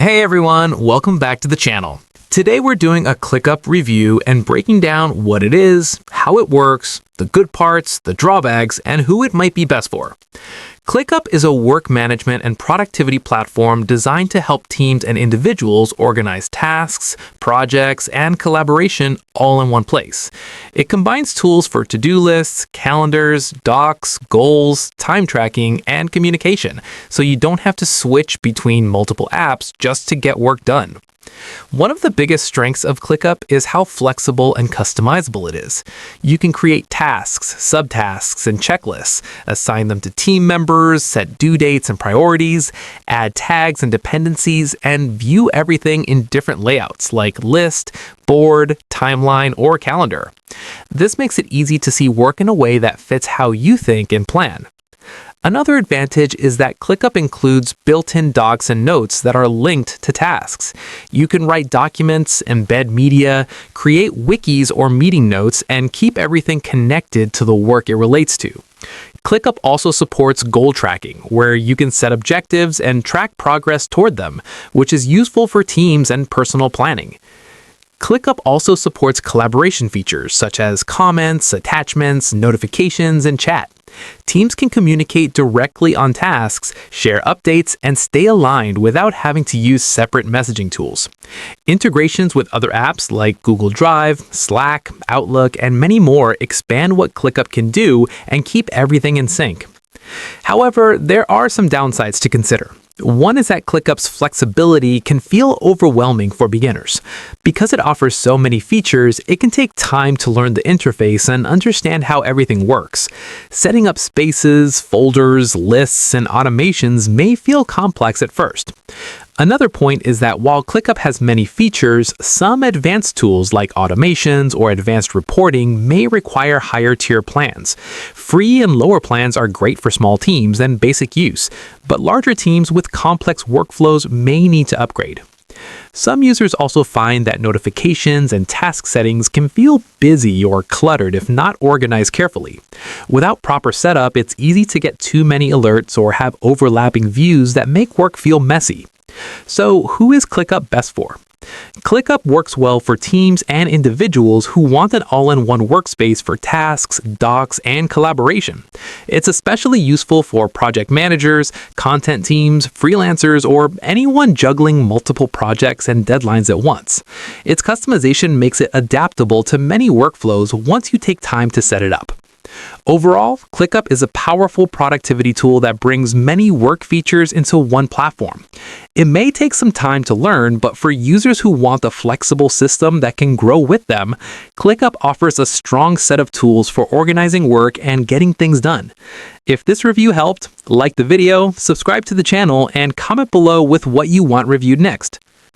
Hey everyone, welcome back to the channel. Today we're doing a ClickUp review and breaking down what it is, how it works, the good parts, the drawbacks, and who it might be best for. ClickUp is a work management and productivity platform designed to help teams and individuals organize tasks, projects, and collaboration all in one place. It combines tools for to-do lists, calendars, docs, goals, time tracking, and communication, so you don't have to switch between multiple apps just to get work done. One of the biggest strengths of ClickUp is how flexible and customizable it is. You can create tasks, subtasks, and checklists, assign them to team members, set due dates and priorities, add tags and dependencies, and view everything in different layouts like list, board, timeline, or calendar. This makes it easy to see work in a way that fits how you think and plan. Another advantage is that ClickUp includes built-in docs and notes that are linked to tasks. You can write documents, embed media, create wikis or meeting notes, and keep everything connected to the work it relates to. ClickUp also supports goal tracking, where you can set objectives and track progress toward them, which is useful for teams and personal planning. ClickUp also supports collaboration features such as comments, attachments, notifications, and chat. Teams can communicate directly on tasks, share updates, and stay aligned without having to use separate messaging tools. Integrations with other apps like Google Drive, Slack, Outlook, and many more expand what ClickUp can do and keep everything in sync. However, there are some downsides to consider. One is that ClickUp's flexibility can feel overwhelming for beginners. Because it offers so many features, it can take time to learn the interface and understand how everything works. Setting up spaces, folders, lists, and automations may feel complex at first. Another point is that while ClickUp has many features, some advanced tools like automations or advanced reporting may require higher-tier plans. Free and lower plans are great for small teams and basic use, but larger teams with complex workflows may need to upgrade. Some users also find that notifications and task settings can feel busy or cluttered if not organized carefully. Without proper setup, it's easy to get too many alerts or have overlapping views that make work feel messy. So, who is ClickUp best for? ClickUp works well for teams and individuals who want an all-in-one workspace for tasks, docs, and collaboration. It's especially useful for project managers, content teams, freelancers, or anyone juggling multiple projects and deadlines at once. Its customization makes it adaptable to many workflows once you take time to set it up. Overall, ClickUp is a powerful productivity tool that brings many work features into one platform. It may take some time to learn, but for users who want a flexible system that can grow with them, ClickUp offers a strong set of tools for organizing work and getting things done. If this review helped, like the video, subscribe to the channel, and comment below with what you want reviewed next.